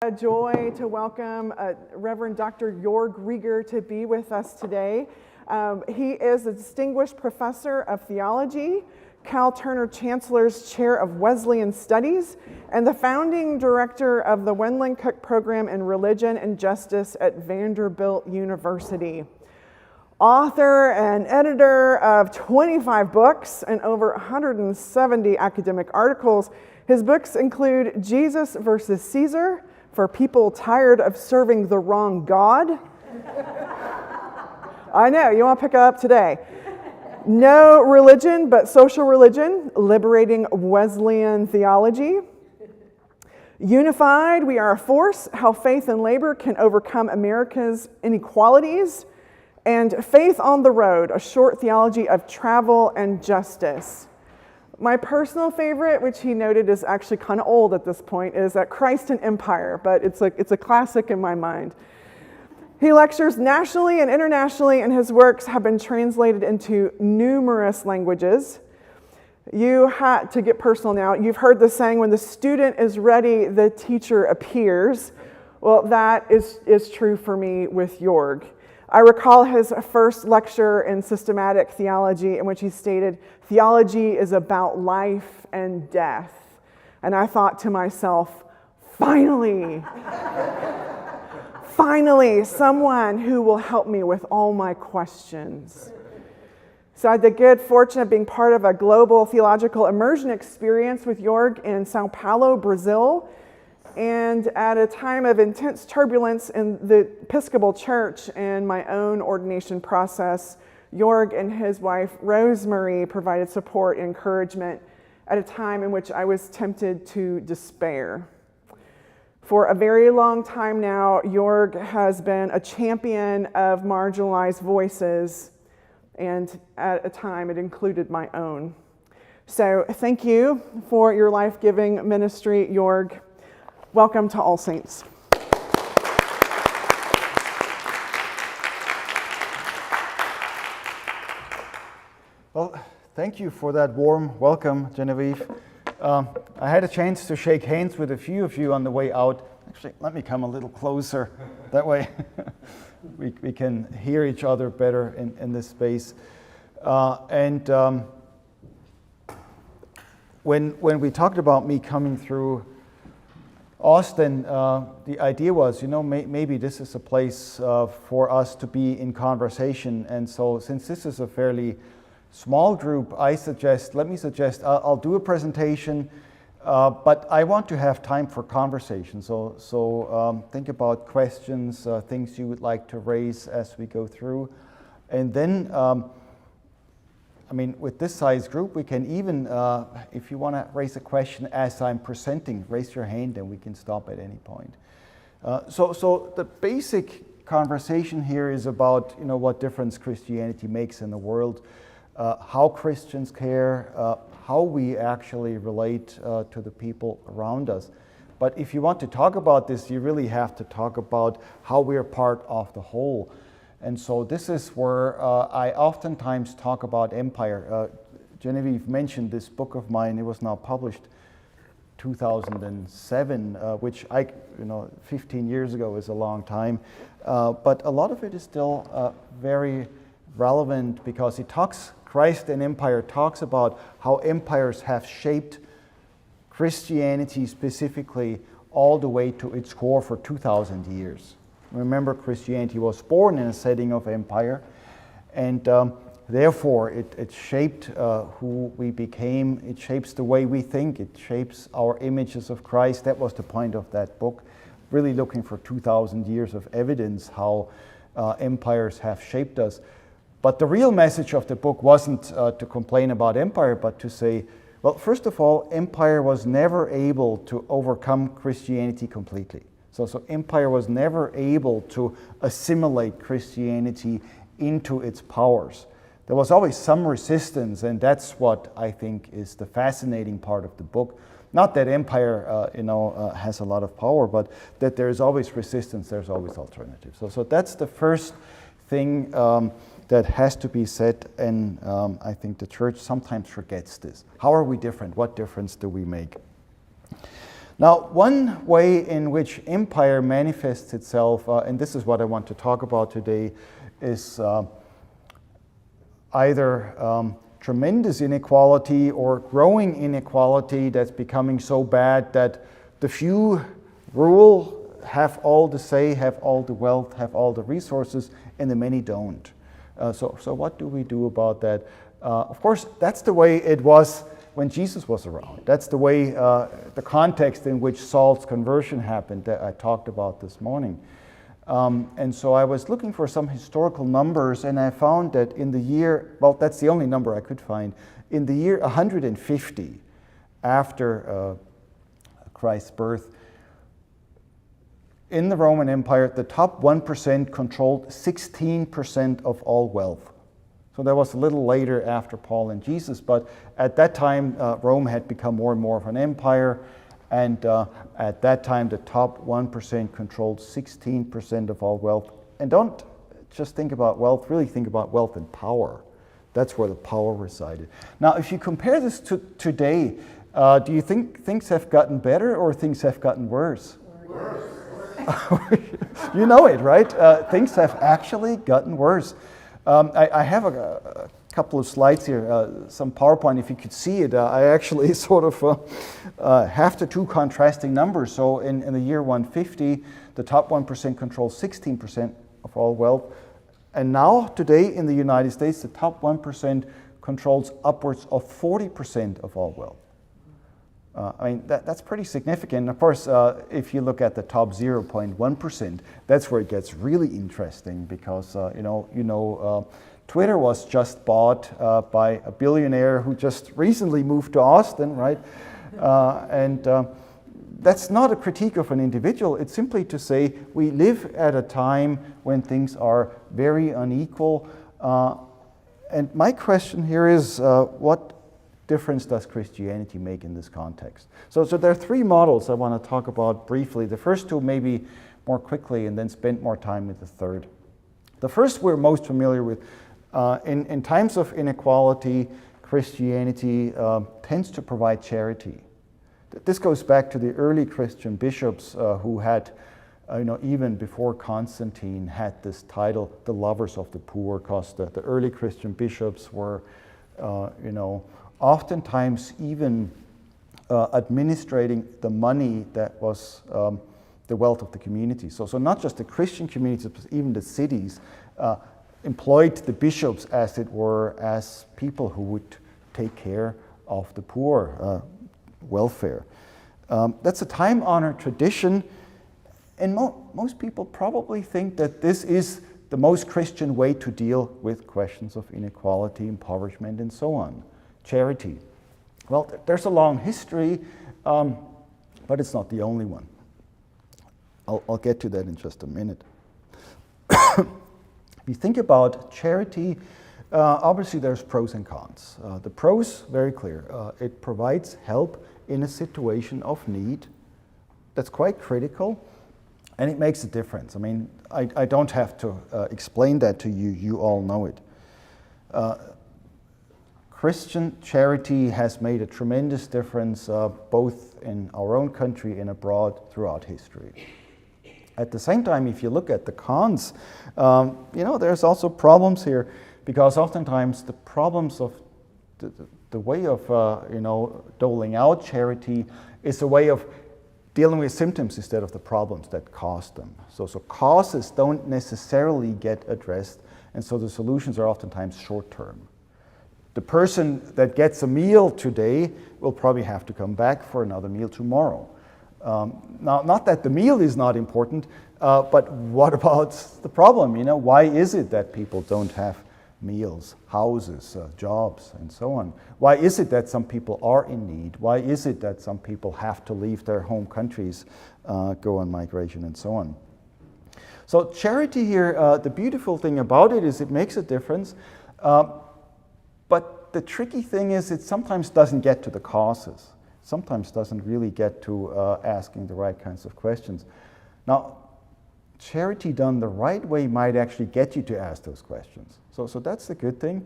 A joy to welcome Reverend Dr. Joerg Rieger to be with us today. He is a Distinguished Professor of Theology, Cal Turner Chancellor's Chair of Wesleyan Studies, and the founding director of the Wendland-Cook Program in Religion and Justice at Vanderbilt University. Author and editor of 25 books and over 170 academic articles, his books include Jesus versus Caesar, for people tired of serving the wrong God. I know, you want to pick it up today. No Religion but Social Religion, Liberating Wesleyan Theology. Unified, We Are a Force, How Faith and Labor Can Overcome America's Inequalities. And Faith on the Road, A Short Theology of Travel and Justice. My personal favorite, which he noted is actually kind of old at this point, is Christ and Empire, but it's a classic in my mind. He lectures nationally and internationally, and his works have been translated into numerous languages. You had to get personal now. You've heard the saying, when the student is ready, the teacher appears. Well, that is true for me with Joerg. I recall his first lecture in systematic theology in which he stated, theology is about life and death. And I thought to myself, finally, finally, someone who will help me with all my questions. So I had the good fortune of being part of a global theological immersion experience with Joerg in Sao Paulo, Brazil. And at a time of intense turbulence in the Episcopal Church and my own ordination process, Joerg and his wife, Rosemary, provided support and encouragement at a time in which I was tempted to despair. For a very long time now, Joerg has been a champion of marginalized voices, and at a time it included my own. So thank you for your life-giving ministry, Joerg. Welcome to All Saints. Well, thank you for that warm welcome, Genevieve. I had a chance to shake hands with a few of you on the way out. Actually, let me come a little closer. That way we can hear each other better in this space. When we talked about me coming through Austin, the idea was, maybe this is a place for us to be in conversation. And so since this is a fairly small group, let me suggest I'll do a presentation, but I want to have time for conversation. So think about questions, things you would like to raise as we go through. And then, with this size group, we can even, if you want to raise a question as I'm presenting, raise your hand and we can stop at any point. So the basic conversation here is about, what difference Christianity makes in the world, how Christians care, how we actually relate to the people around us. But if you want to talk about this, you really have to talk about how we are part of the whole. And so this is where I oftentimes talk about empire. Genevieve mentioned this book of mine. It was now published 2007, which 15 years ago is a long time. But a lot of it is still very relevant because Christ and Empire talks about how empires have shaped Christianity specifically all the way to its core for 2,000 years. Remember, Christianity was born in a setting of empire, and therefore it shaped who we became, it shapes the way we think, it shapes our images of Christ. That was the point of that book, really looking for 2,000 years of evidence how empires have shaped us. But the real message of the book wasn't to complain about empire, but to say, well, first of all, empire was never able to overcome Christianity completely. So empire was never able to assimilate Christianity into its powers. There was always some resistance, and that's what I think is the fascinating part of the book. Not that empire, has a lot of power, but that there is always resistance, there's always alternatives. So that's the first thing that has to be said, and I think the church sometimes forgets this. How are we different? What difference do we make? Now, one way in which empire manifests itself, and this is what I want to talk about today, is either tremendous inequality or growing inequality that's becoming so bad that the few rule, have all the say, have all the wealth, have all the resources, and the many don't. So what do we do about that? Of course, that's the way it was when Jesus was around. That's the way, the context in which Saul's conversion happened that I talked about this morning. And so I was looking for some historical numbers, and I found that in the year, well, that's the only number I could find, in the year 150 after Christ's birth, in the Roman Empire, the top 1% controlled 16% of all wealth. So that was a little later after Paul and Jesus, but at that time, Rome had become more and more of an empire, and at that time, the top 1% controlled 16% of all wealth. And don't just think about wealth, really think about wealth and power. That's where the power resided. Now, if you compare this to today, do you think things have gotten better or things have gotten worse? Worse. You know it, right? Things have actually gotten worse. I have a couple of slides here, some PowerPoint. If you could see it, I actually sort of have the two contrasting numbers. So in the year 150, the top 1% controls 16% of all wealth. And now, today in the United States, the top 1% controls upwards of 40% of all wealth. I mean, that's pretty significant. Of course, if you look at the top 0.1%, that's where it gets really interesting because, Twitter was just bought by a billionaire who just recently moved to Austin, right? And that's not a critique of an individual. It's simply to say we live at a time when things are very unequal. And my question here is, what difference does Christianity make in this context? So there are three models I want to talk about briefly. The first two maybe more quickly and then spend more time with the third. The first we're most familiar with. In times of inequality, Christianity tends to provide charity. This goes back to the early Christian bishops who had, even before Constantine, had this title, the lovers of the poor, because the early Christian bishops were, oftentimes even administrating the money that was the wealth of the community. So not just the Christian communities, but even the cities employed the bishops, as it were, as people who would take care of the poor, welfare. That's a time-honored tradition, and most people probably think that this is the most Christian way to deal with questions of inequality, impoverishment, and so on. Charity. Well, there's a long history, but it's not the only one. I'll get to that in just a minute. If you think about charity, obviously there's pros and cons. The pros, very clear. It provides help in a situation of need that's quite critical, and it makes a difference. I mean, I don't have to explain that to you. You all know it. Christian charity has made a tremendous difference both in our own country and abroad throughout history. At the same time, if you look at the cons, there's also problems here, because oftentimes the problems of the way of doling out charity is a way of dealing with symptoms instead of the problems that cause them. So causes don't necessarily get addressed, and so the solutions are oftentimes short-term. The person that gets a meal today will probably have to come back for another meal tomorrow. Now, not that the meal is not important, but what about the problem? Why is it that people don't have meals, houses, jobs, and so on? Why is it that some people are in need? Why is it that some people have to leave their home countries, go on migration, and so on? So charity here, the beautiful thing about it is it makes a difference, but the tricky thing is it sometimes doesn't get to the causes. Sometimes doesn't really get to asking the right kinds of questions. Now, charity done the right way might actually get you to ask those questions. So that's the good thing.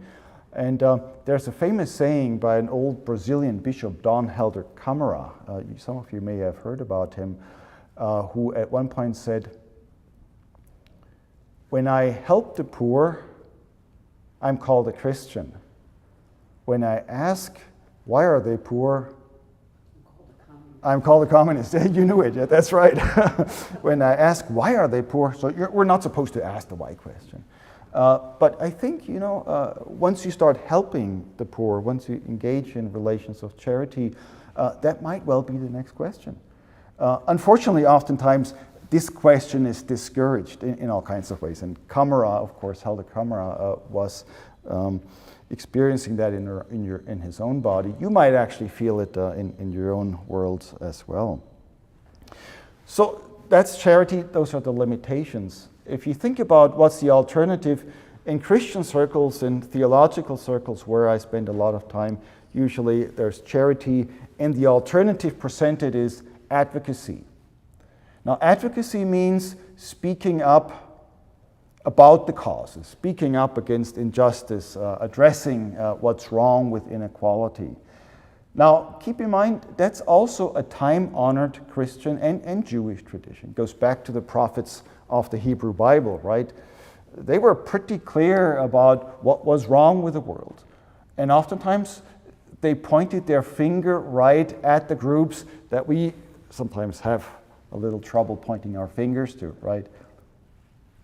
And there's a famous saying by an old Brazilian bishop, Dom Helder Câmara, some of you may have heard about him, who at one point said, "When I help the poor, I'm called a Christian. When I ask, why are they poor? I'm called a communist." You knew it, yeah, that's right. When I ask, why are they poor? So we're not supposed to ask the why question. But I think, once you start helping the poor, once you engage in relations of charity, that might well be the next question. Unfortunately, oftentimes, this question is discouraged in all kinds of ways. And Câmara, of course, Helder Câmara was experiencing that in his own body. You might actually feel it in your own world as well. So that's charity. Those are the limitations. If you think about what's the alternative, in Christian circles, in theological circles where I spend a lot of time, usually there's charity, and the alternative presented is advocacy. Now, advocacy means speaking up about the causes, speaking up against injustice, addressing what's wrong with inequality. Now, keep in mind, that's also a time-honored Christian and Jewish tradition. It goes back to the prophets of the Hebrew Bible, right? They were pretty clear about what was wrong with the world. And oftentimes, they pointed their finger right at the groups that we sometimes have a little trouble pointing our fingers to, right?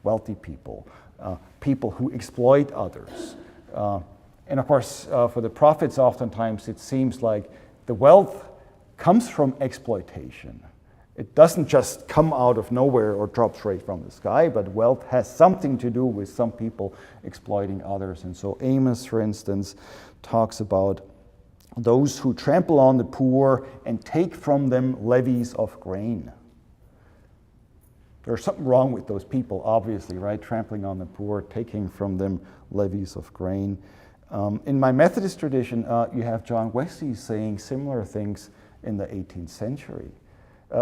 Wealthy people, people who exploit others. And of course, for the prophets, oftentimes it seems like the wealth comes from exploitation. It doesn't just come out of nowhere or drop straight from the sky, but wealth has something to do with some people exploiting others. And so Amos, for instance, talks about those who trample on the poor and take from them levies of grain. There's something wrong with those people, obviously, right? Trampling on the poor, taking from them levies of grain. In my Methodist tradition, you have John Wesley saying similar things in the 18th century,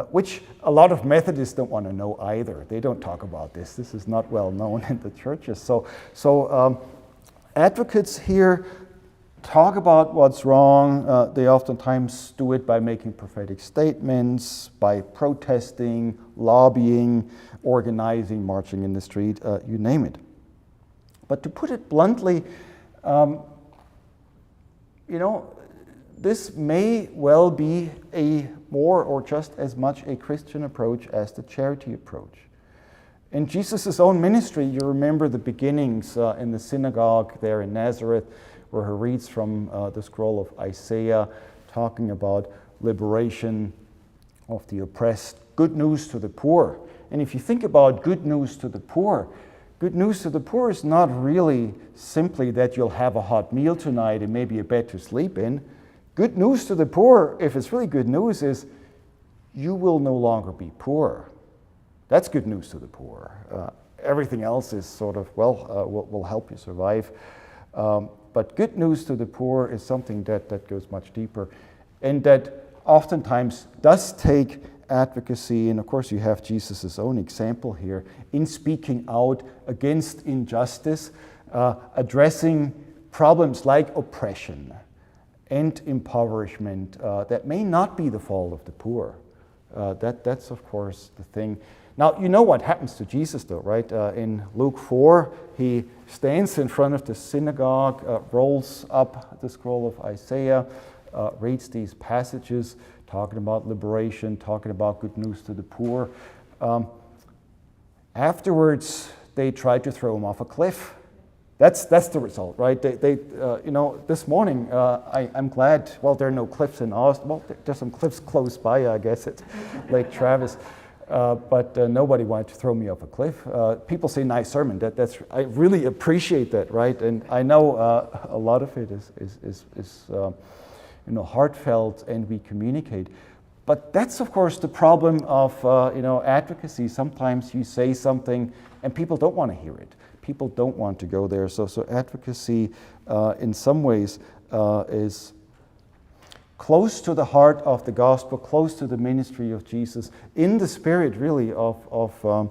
which a lot of Methodists don't want to know either. They don't talk about this. This is not well known in the churches. So advocates here talk about what's wrong. They oftentimes do it by making prophetic statements, by protesting, lobbying, organizing, marching in the street, you name it. But to put it bluntly, this may well be a more or just as much a Christian approach as the charity approach. In Jesus' own ministry, you remember the beginnings in the synagogue there in Nazareth, where he reads from the scroll of Isaiah, talking about liberation of the oppressed, good news to the poor. And if you think about good news to the poor is not really simply that you'll have a hot meal tonight and maybe a bed to sleep in. Good news to the poor, if it's really good news, is you will no longer be poor. That's good news to the poor. Everything else is sort of, will help you survive. But good news to the poor is something that goes much deeper, and that oftentimes does take advocacy. And of course, you have Jesus' own example here in speaking out against injustice, addressing problems like oppression and impoverishment that may not be the fault of the poor. That's of course the thing. Now, you know what happens to Jesus though, right? In Luke 4, he stands in front of the synagogue, rolls up the scroll of Isaiah, reads these passages, talking about liberation, talking about good news to the poor. Afterwards, they tried to throw him off a cliff. That's the result, right? This morning, I'm glad, there are no cliffs in Austin. Well, there's some cliffs close by, I guess, at Lake Travis. But nobody wanted to throw me off a cliff. People say nice sermon. I really appreciate that, right? And I know a lot of it is heartfelt, and we communicate. But that's of course the problem of advocacy. Sometimes you say something and people don't want to hear it. People don't want to go there. So advocacy, in some ways, is close to the heart of the gospel, close to the ministry of Jesus, in the spirit really of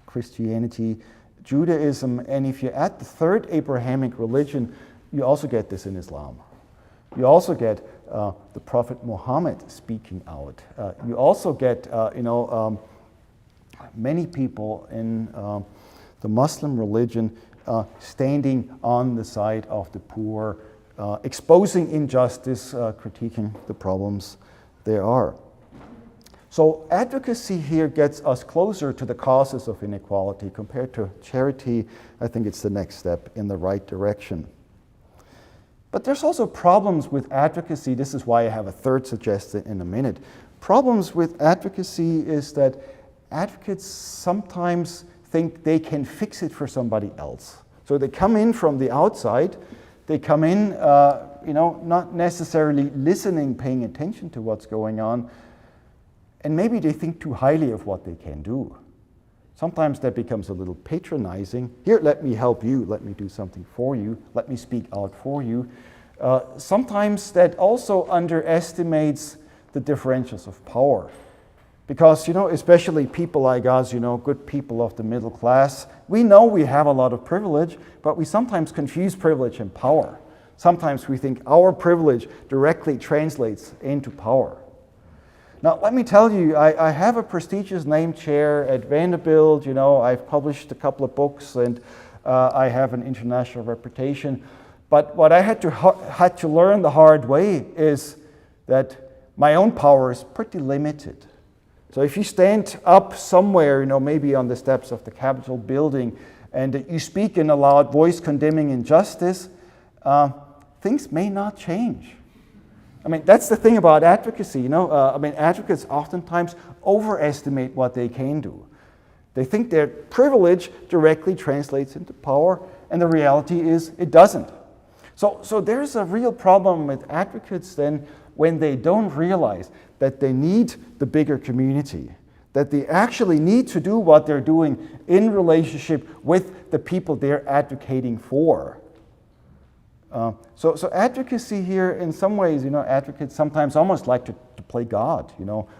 Christianity, Judaism. And if you add the third Abrahamic religion, You also get this in Islam. You also get the Prophet Muhammad speaking out. You also get, many people in the Muslim religion standing on the side of the poor, exposing injustice, critiquing the problems there are. So advocacy here gets us closer to the causes of inequality. Compared to charity, I think it's the next step in the right direction. But there's also problems with advocacy. This is why I have a third suggestion in a minute. Problems with advocacy is that advocates sometimes think they can fix it for somebody else. So they come in from the outside. They come in, not necessarily listening, paying attention to what's going on. And maybe they think too highly of what they can do. Sometimes that becomes a little patronizing. Here, let me help you. Let me do something for you. Let me speak out for you. Sometimes that also underestimates the differentials of power. Because, especially people like us, good people of the middle class, we know we have a lot of privilege, but we sometimes confuse privilege and power. Sometimes we think our privilege directly translates into power. Now, let me tell you, I have a prestigious named chair at Vanderbilt. I've published a couple of books, and I have an international reputation. But what I had to learn the hard way is that my own power is pretty limited. So if you stand up somewhere, maybe on the steps of the Capitol building, and you speak in a loud voice condemning injustice, things may not change. That's the thing about advocacy, advocates oftentimes overestimate what they can do. They think their privilege directly translates into power, and the reality is it doesn't. So there's a real problem with advocates then when they don't realize that they need the bigger community, that they actually need to do what they're doing in relationship with the people they're advocating for. So advocacy here, in some ways, advocates sometimes almost like to play God.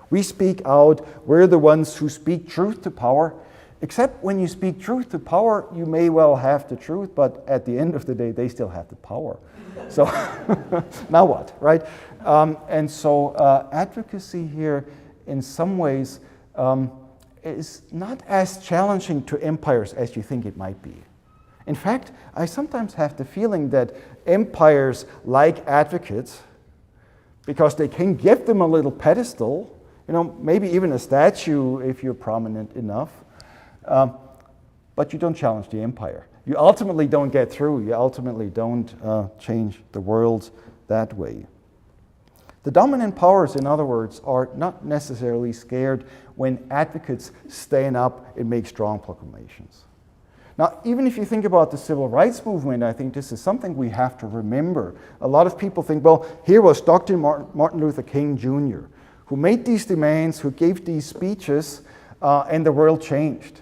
We speak out, we're the ones who speak truth to power, except when you speak truth to power, you may well have the truth, but at the end of the day, they still have the power. So now what, right? And so advocacy here, in some ways, is not as challenging to empires as you think it might be. In fact, I sometimes have the feeling that empires like advocates because they can give them a little pedestal, maybe even a statue if you're prominent enough, but you don't challenge the empire. You ultimately don't get through. You ultimately don't change the world that way. The dominant powers, in other words, are not necessarily scared when advocates stand up and make strong proclamations. Now, even if you think about the civil rights movement, I think this is something we have to remember. A lot of people think, well, here was Dr. Martin Luther King Jr., who made these demands, who gave these speeches, and the world changed.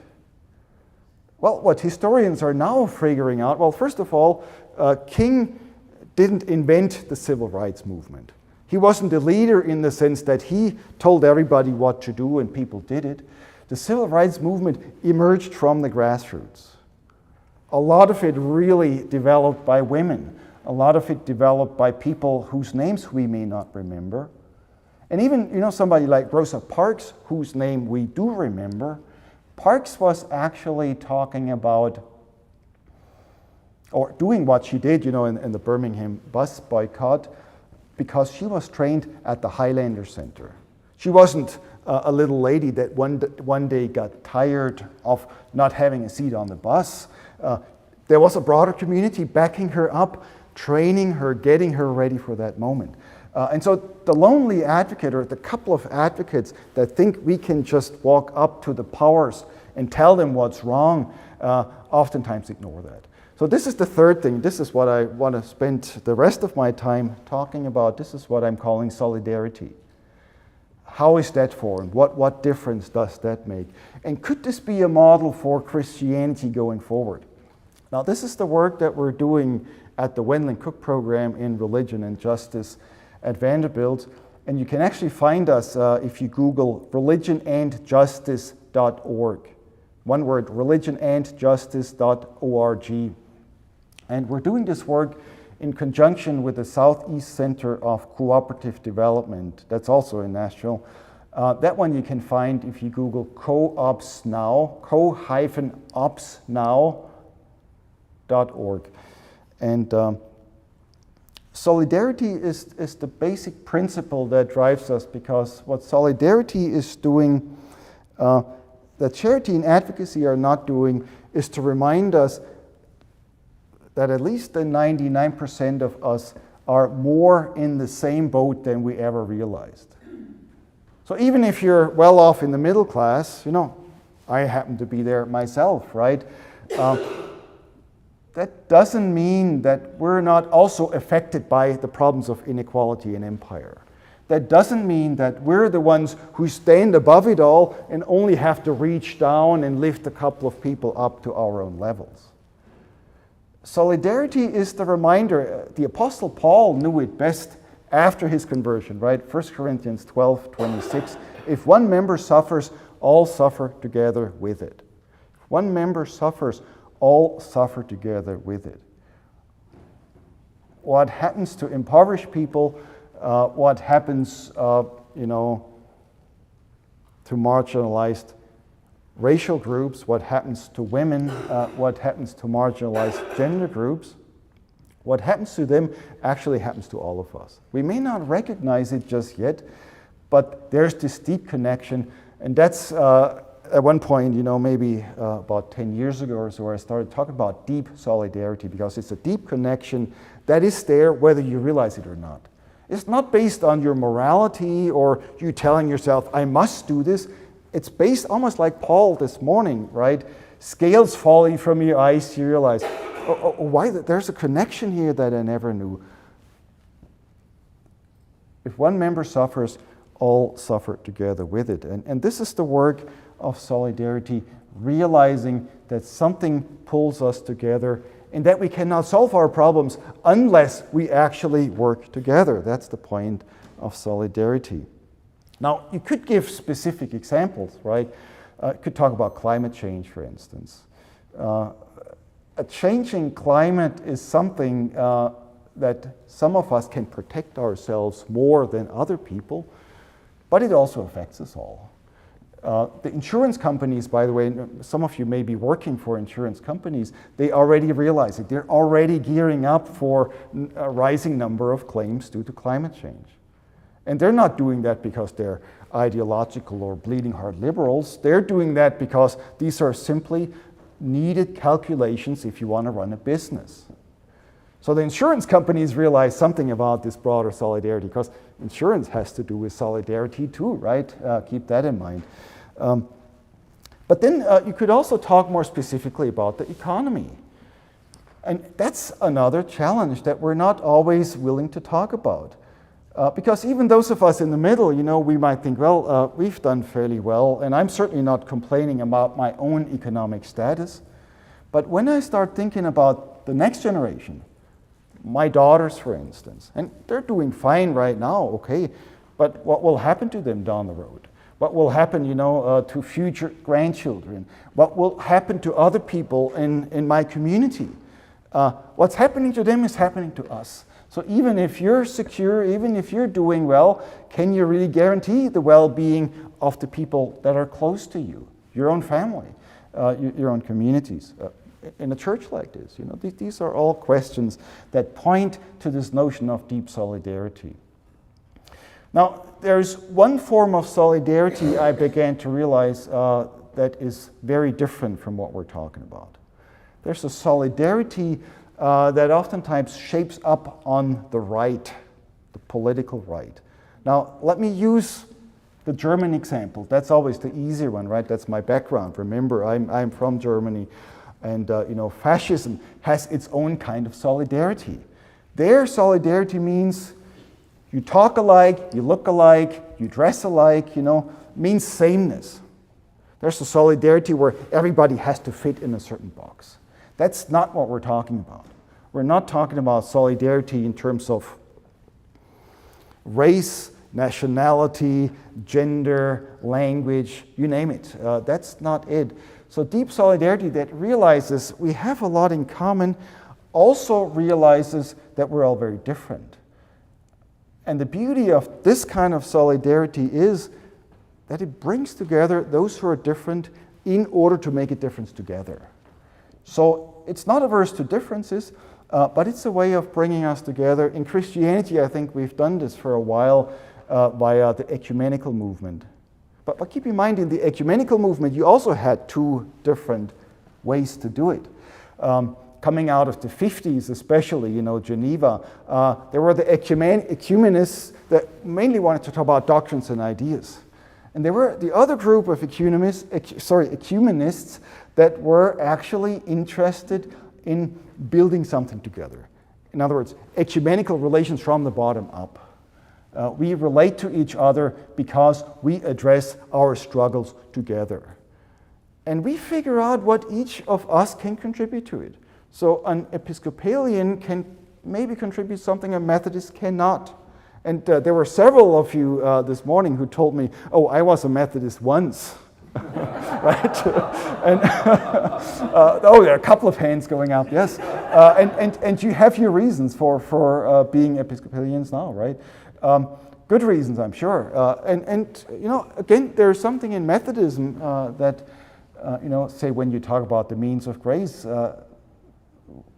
Well, what historians are now figuring out, well, first of all, King didn't invent the civil rights movement. He wasn't a leader in the sense that he told everybody what to do and people did it. The civil rights movement emerged from the grassroots. A lot of it really developed by women. A lot of it developed by people whose names we may not remember. And even, somebody like Rosa Parks, whose name we do remember, Parks was actually talking about, or doing what she did, in the Birmingham bus boycott, because she was trained at the Highlander Center. She wasn't a little lady that one day got tired of not having a seat on the bus. There was a broader community backing her up, training her, getting her ready for that moment. And so the lonely advocate, or the couple of advocates that think we can just walk up to the powers and tell them what's wrong, oftentimes ignore that. So this is the third thing. This is what I want to spend the rest of my time talking about. This is what I'm calling solidarity. How is that formed? What difference does that make? And could this be a model for Christianity going forward? Now, this is the work that we're doing at the Wendland-Cook Program in Religion and Justice at Vanderbilt. And you can actually find us if you Google religionandjustice.org. One word, religionandjustice.org. And we're doing this work in conjunction with the Southeast Center of Cooperative Development, that's also in Nashville. That one you can find if you Google co-ops now, co-opsnow.org. And solidarity is the basic principle that drives us, because what solidarity is doing, that charity and advocacy are not doing, is to remind us that at least the 99% of us are more in the same boat than we ever realized. So even if you're well off in the middle class, I happen to be there myself, right? That doesn't mean that we're not also affected by the problems of inequality and empire. That doesn't mean that we're the ones who stand above it all and only have to reach down and lift a couple of people up to our own levels. Solidarity is the reminder. The Apostle Paul knew it best after his conversion, right? 1 Corinthians 12:26. If one member suffers, all suffer together with it. If one member suffers, all suffer together with it. What happens to impoverished people, what happens, to marginalized racial groups, what happens to women, what happens to marginalized gender groups, what happens to them actually happens to all of us. We may not recognize it just yet, but there's this deep connection, and that's at one point, maybe about 10 years ago or so, I started talking about deep solidarity, because it's a deep connection that is there whether you realize it or not. It's not based on your morality or you telling yourself, I must do this. It's based almost like Paul this morning, right? Scales falling from your eyes, you realize, why? There's a connection here that I never knew. If one member suffers, all suffer together with it. And this is the work of solidarity, realizing that something pulls us together and that we cannot solve our problems unless we actually work together. That's the point of solidarity. Now, you could give specific examples, right? You could talk about climate change, for instance. A changing climate is something that some of us can protect ourselves more than other people, but it also affects us all. The insurance companies, by the way, some of you may be working for insurance companies, they already realize it. They're already gearing up for a rising number of claims due to climate change. And they're not doing that because they're ideological or bleeding heart liberals. They're doing that because these are simply needed calculations if you want to run a business. So the insurance companies realize something about this broader solidarity, because insurance has to do with solidarity too, right? Keep that in mind. But then you could also talk more specifically about the economy. And that's another challenge that we're not always willing to talk about. Because even those of us in the middle, we might think, well, we've done fairly well, and I'm certainly not complaining about my own economic status. But when I start thinking about the next generation, my daughters, for instance, and they're doing fine right now, okay, but what will happen to them down the road? What will happen, to future grandchildren? What will happen to other people in my community? What's happening to them is happening to us. So even if you're secure, even if you're doing well, can you really guarantee the well-being of the people that are close to you, your own family, your own communities? In a church like this, these are all questions that point to this notion of deep solidarity. Now, there's one form of solidarity I began to realize that is very different from what we're talking about. There's a solidarity that oftentimes shapes up on the right, the political right. Now, let me use the German example. That's always the easier one, right? That's my background. Remember, I'm from Germany, and fascism has its own kind of solidarity. Their solidarity means you talk alike, you look alike, you dress alike, means sameness. There's a solidarity where everybody has to fit in a certain box. That's not what we're talking about. We're not talking about solidarity in terms of race, nationality, gender, language, you name it. That's not it. So deep solidarity that realizes we have a lot in common, also realizes that we're all very different. And the beauty of this kind of solidarity is that it brings together those who are different in order to make a difference together. So it's not averse to differences, but it's a way of bringing us together. In Christianity, I think we've done this for a while via the ecumenical movement. But keep in mind, in the ecumenical movement, you also had two different ways to do it. Coming out of the 50s, especially, Geneva, there were the ecumenists that mainly wanted to talk about doctrines and ideas. And there were the other group of ecumenists that were actually interested in building something together. In other words, ecumenical relations from the bottom up. We relate to each other because we address our struggles together. And we figure out what each of us can contribute to it. So an Episcopalian can maybe contribute something a Methodist cannot. And there were several of you this morning who told me, oh, I was a Methodist once. Right? And there are a couple of hands going up, yes. And you have your reasons for being Episcopalians now, right? Good reasons, I'm sure. Again, there's something in Methodism that, say when you talk about the means of grace,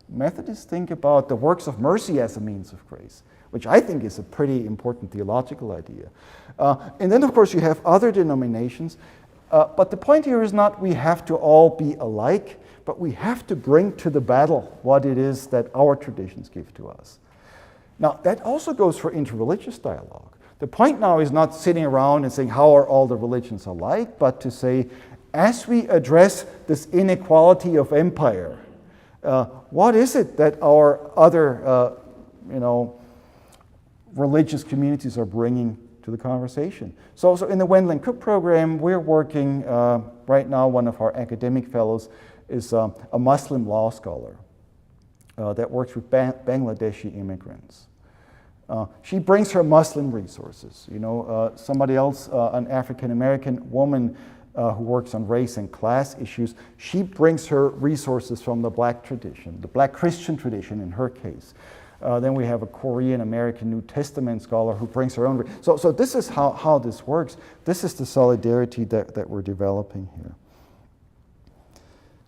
Methodists think about the works of mercy as a means of grace, which I think is a pretty important theological idea. And then, of course, you have other denominations. But the point here is not we have to all be alike, but we have to bring to the battle what it is that our traditions give to us. Now, that also goes for interreligious dialogue. The point now is not sitting around and saying, how are all the religions alike, but to say, as we address this inequality of empire, what is it that our other, religious communities are bringing to the conversation? So in the Wendland-Cook Program, we're working, right now, one of our academic fellows is a Muslim law scholar that works with Bangladeshi immigrants. She brings her Muslim resources. Somebody else, an African-American woman who works on race and class issues, she brings her resources from the Black tradition, the Black Christian tradition in her case. Then we have a Korean-American New Testament scholar who brings her own. So this is how this works. This is the solidarity that we're developing here.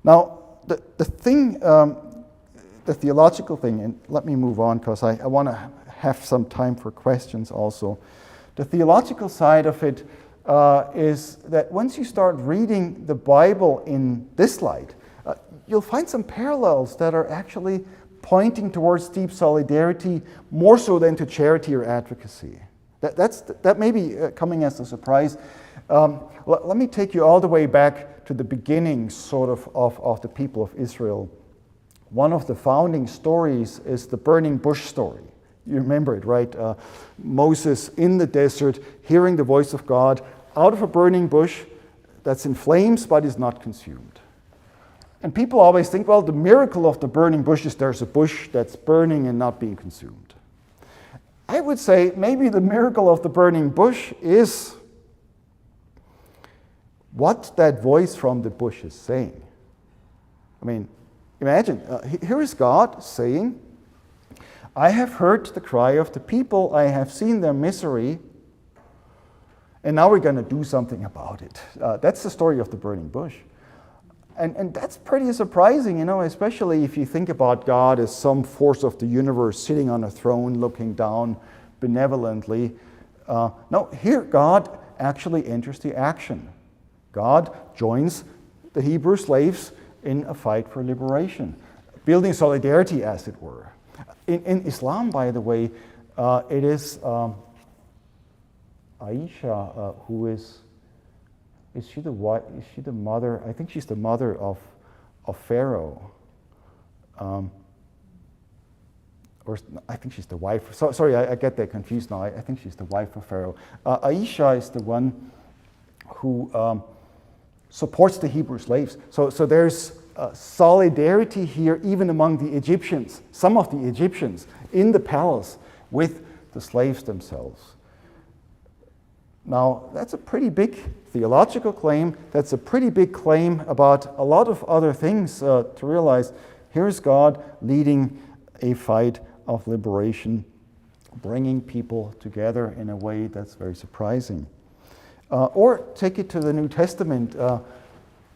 Now, the thing, the theological thing, and let me move on because I want to have some time for questions also. The theological side of it is that once you start reading the Bible in this light, you'll find some parallels that are actually pointing towards deep solidarity more so than to charity or advocacy. That may be coming as a surprise. Let me take you all the way back to the beginning sort of the people of Israel. One of the founding stories is the burning bush story. You remember it, right? Moses in the desert, hearing the voice of God out of a burning bush that's in flames but is not consumed. And people always think, well, the miracle of the burning bush is there's a bush that's burning and not being consumed. I would say maybe the miracle of the burning bush is what that voice from the bush is saying. I mean, imagine, here is God saying, I have heard the cry of the people, I have seen their misery, and now we're going to do something about it. That's the story of the burning bush. And that's pretty surprising, especially if you think about God as some force of the universe sitting on a throne looking down benevolently. No, here God actually enters the action. God joins the Hebrew slaves in a fight for liberation, building solidarity, as it were. In Islam, by the way, it is Aisha who is she the wife? Is she the mother? I think she's the mother of Pharaoh. Or I think she's the wife. Sorry, I get that confused now. I think she's the wife of Pharaoh. Aisha is the one who supports the Hebrew slaves. So there's solidarity here even among the Egyptians, some of the Egyptians in the palace with the slaves themselves. Now, that's a pretty big theological claim. That's a pretty big claim about a lot of other things to realize. Here's God leading a fight of liberation, bringing people together in a way that's very surprising. Or take it to the New Testament.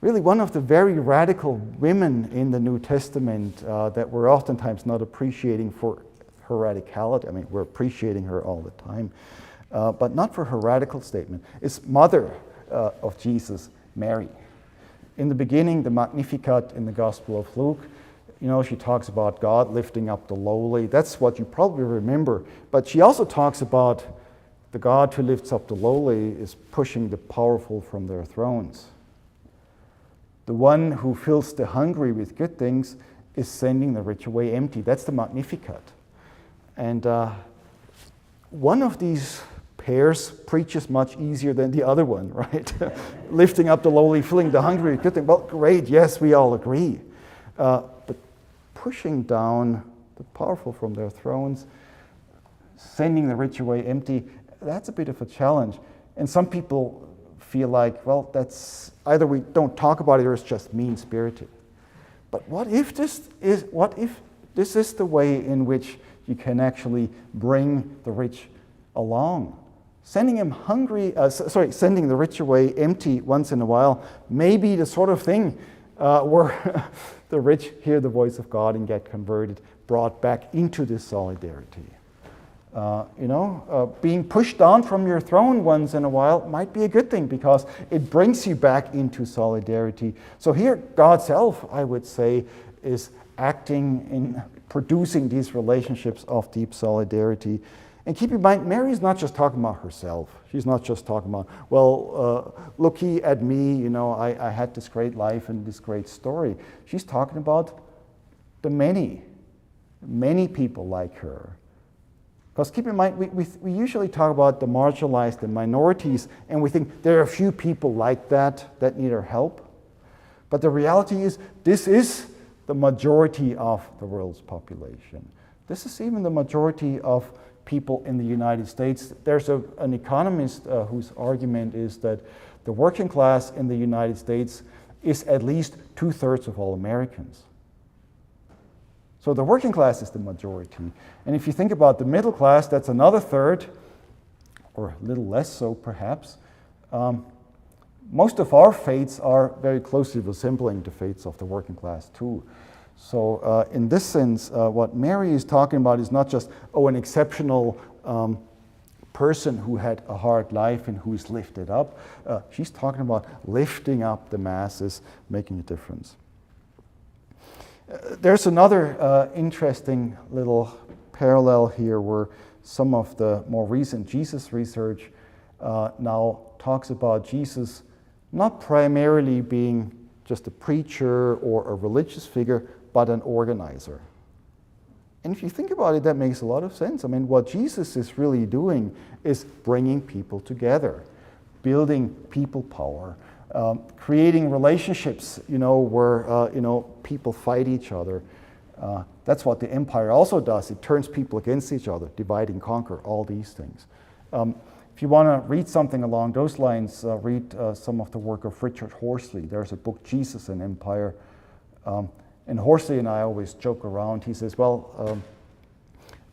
Really one of the very radical women in the New Testament that we're oftentimes not appreciating for her radicality. I mean, we're appreciating her all the time, but not for her radical statement. It's mother of Jesus, Mary. In the beginning, the Magnificat in the Gospel of Luke, you know, she talks about God lifting up the lowly. That's what you probably remember. But she also talks about the God who lifts up the lowly is pushing the powerful from their thrones. The one who fills the hungry with good things is sending the rich away empty. That's the Magnificat. And one of these pairs preaches much easier than the other one, right? Lifting up the lowly, filling the hungry with good things. Well, great, yes, we all agree. But pushing down the powerful from their thrones, sending the rich away empty, that's a bit of a challenge. And some people feel like, well, that's either we don't talk about it or it's just mean-spirited. But what if this is the way in which you can actually bring the rich along? Sending sending the rich away empty once in a while may be the sort of thing where the rich hear the voice of God and get converted, brought back into this solidarity. Being pushed down from your throne once in a while might be a good thing because it brings you back into solidarity. So here, God's self, I would say, is acting in producing these relationships of deep solidarity. And keep in mind, Mary is not just talking about herself. She's not just talking about, looky at me, you know, I had this great life and this great story. She's talking about the many people like her. Because keep in mind, we usually talk about the marginalized and minorities, and we think there are a few people like that need our help. But the reality is, this is the majority of the world's population. This is even the majority of people in the United States. There's an economist whose argument is that the working class in the United States is at least 2/3 of all Americans. So the working class is the majority. And if you think about the middle class, that's another third, or a little less so perhaps. Most of our fates are very closely resembling the fates of the working class too. So in this sense, what Mary is talking about is not just, an exceptional person who had a hard life and who is lifted up. She's talking about lifting up the masses, making a difference. There's another interesting little parallel here where some of the more recent Jesus research now talks about Jesus not primarily being just a preacher or a religious figure, but an organizer. And if you think about it, that makes a lot of sense. I mean, what Jesus is really doing is bringing people together, building people power, creating relationships, where people fight each other. That's what the empire also does. It turns people against each other, divide and conquer, all these things. If you want to read something along those lines, read some of the work of Richard Horsley. There's a book, Jesus and Empire. And Horsley and I always joke around. He says,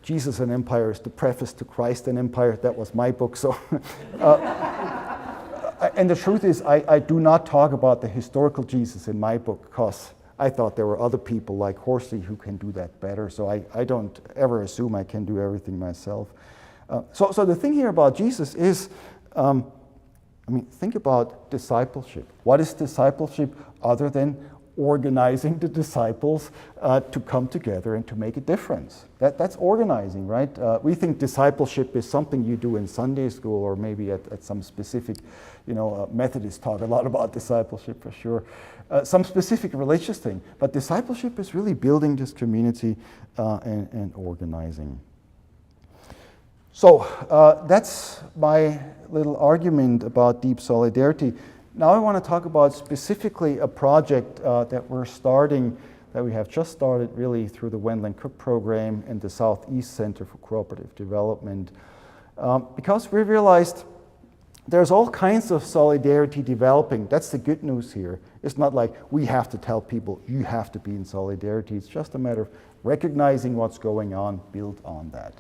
Jesus and Empire is the preface to Christ and Empire. That was my book. So, and the truth is, I do not talk about the historical Jesus in my book because I thought there were other people like Horsley who can do that better. So I don't ever assume I can do everything myself. So the thing here about Jesus is, think about discipleship. What is discipleship other than organizing the disciples to come together and to make a difference? That's organizing, right? We think discipleship is something you do in Sunday school or maybe at some specific, Methodists talk a lot about discipleship for sure. Some specific religious thing. But discipleship is really building this community and organizing. So that's my little argument about deep solidarity. Now I want to talk about specifically a project that we're starting, that we have just started really through the Wendland-Cook Program and the Southeast Center for Cooperative Development. Because we realized there's all kinds of solidarity developing. That's the good news here. It's not like we have to tell people, you have to be in solidarity. It's just a matter of recognizing what's going on, build on that.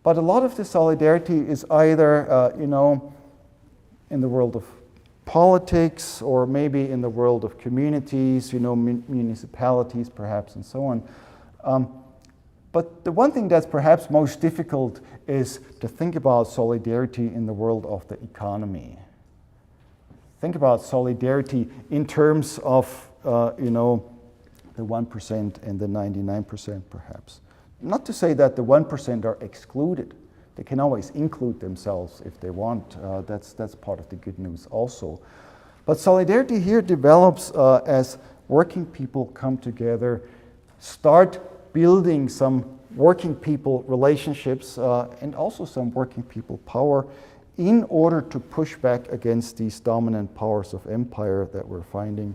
But a lot of the solidarity is either, in the world of politics, or maybe in the world of communities, municipalities perhaps, and so on. But the one thing that's perhaps most difficult is to think about solidarity in the world of the economy. Think about solidarity in terms of, the 1% and the 99% perhaps. Not to say that the 1% are excluded. They can always include themselves if they want. That's part of the good news also. But solidarity here develops as working people come together, start building some working people relationships and also some working people power in order to push back against these dominant powers of empire that we're finding.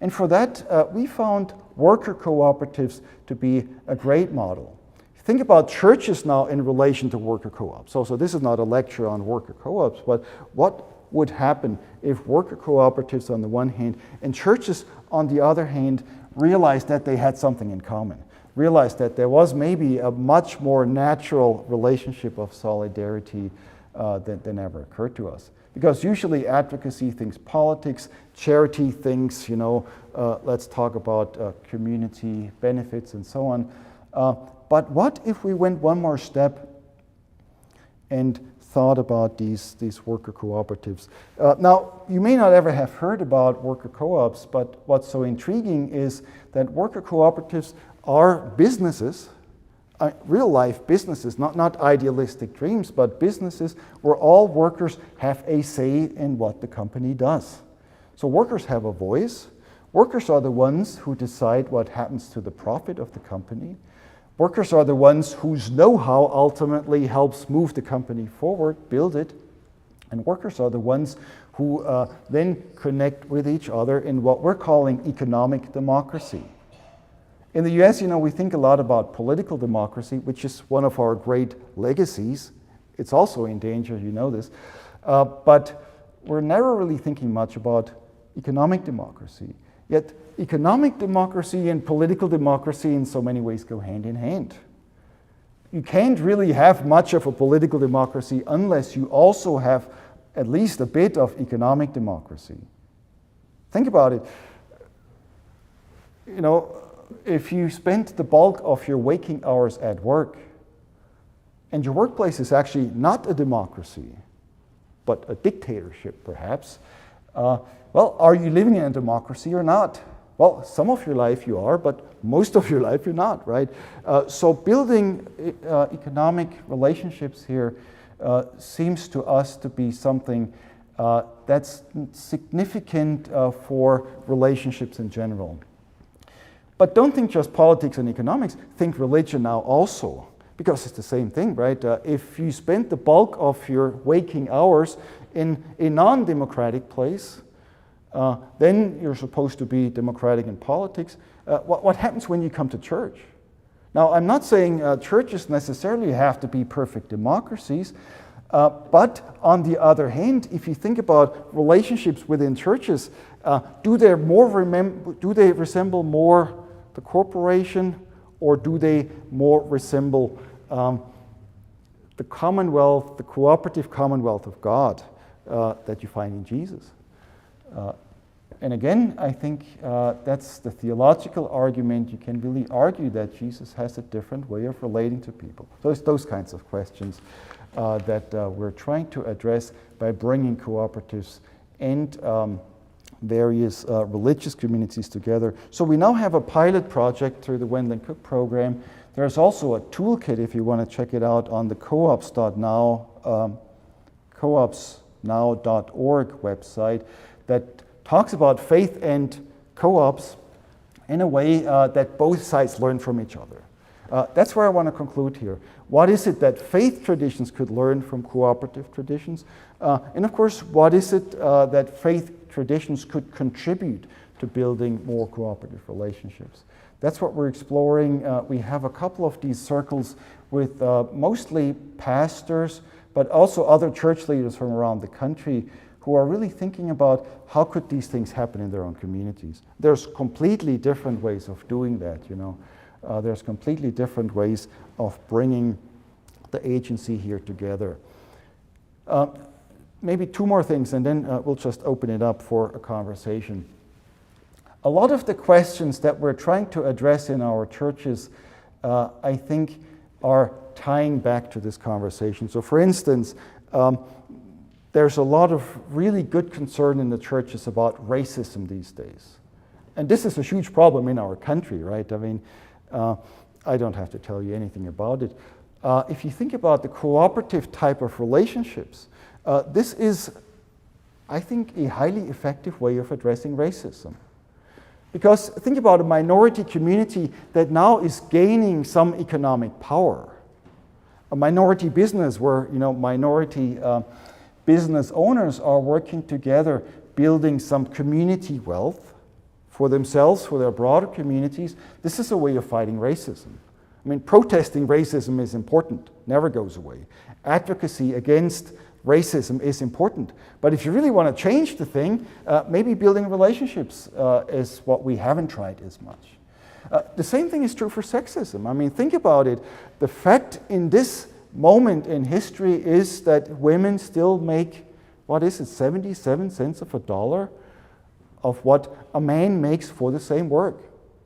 And for that, we found worker cooperatives to be a great model. Think about churches now in relation to worker co-ops. So this is not a lecture on worker co-ops, but what would happen if worker cooperatives on the one hand and churches on the other hand realized that they had something in common, realized that there was maybe a much more natural relationship of solidarity that never occurred to us. Because usually advocacy thinks politics, charity thinks, let's talk about community benefits and so on. But what if we went one more step and thought about these worker cooperatives? Now, you may not ever have heard about worker co-ops, but what's so intriguing is that worker cooperatives are businesses, real life businesses, not idealistic dreams, but businesses where all workers have a say in what the company does. So workers have a voice. Workers are the ones who decide what happens to the profit of the company. Workers are the ones whose know-how ultimately helps move the company forward, build it. And workers are the ones who then connect with each other in what we're calling economic democracy. In the US, we think a lot about political democracy, which is one of our great legacies. It's also in danger, you know this. But we're never really thinking much about economic democracy. Yet economic democracy and political democracy in so many ways go hand in hand. You can't really have much of a political democracy unless you also have at least a bit of economic democracy. Think about it. If you spend the bulk of your waking hours at work, and your workplace is actually not a democracy, but a dictatorship perhaps, are you living in a democracy or not? Well, some of your life you are, but most of your life you're not, right? So building economic relationships here seems to us to be something that's significant for relationships in general. But don't think just politics and economics, think religion now also, because it's the same thing, right? If you spend the bulk of your waking hours in a non-democratic place, then you're supposed to be democratic in politics. What happens when you come to church? Now, I'm not saying churches necessarily have to be perfect democracies, but on the other hand, if you think about relationships within churches, do they resemble more the corporation, or do they more resemble the commonwealth, the cooperative commonwealth of God that you find in Jesus? And again, I think that's the theological argument. You can really argue that Jesus has a different way of relating to people. So it's those kinds of questions that we're trying to address by bringing cooperatives and various religious communities together. So we now have a pilot project through the Wendland-Cook Program. There's also a toolkit, if you want to check it out, on the coopsnow.org website that talks about faith and co-ops in a way that both sides learn from each other. That's where I want to conclude here. What is it that faith traditions could learn from cooperative traditions? And of course, what is it that faith traditions could contribute to building more cooperative relationships? That's what we're exploring. We have a couple of these circles with mostly pastors, but also other church leaders from around the country who are really thinking about how could these things happen in their own communities. There's completely different ways of doing that, you know. There's completely different ways of bringing the agency here together. Maybe two more things, and then we'll just open it up for a conversation. A lot of the questions that we're trying to address in our churches, I think, are tying back to this conversation. So for instance, there's a lot of really good concern in the churches about racism these days. And this is a huge problem in our country, right? I mean, I don't have to tell you anything about it. If you think about the cooperative type of relationships, this is, I think, a highly effective way of addressing racism. Because think about a minority community that now is gaining some economic power. A minority business where, you know, minority business owners are working together, building some community wealth for themselves, for their broader communities. This is a way of fighting racism. I mean, protesting racism is important, never goes away. Advocacy against racism is important. But if you really want to change the thing, maybe building relationships is what we haven't tried as much. The same thing is true for sexism. I mean, think about it. The fact in this moment in history is that women still make, what is it, 77 cents of a dollar of what a man makes for the same work.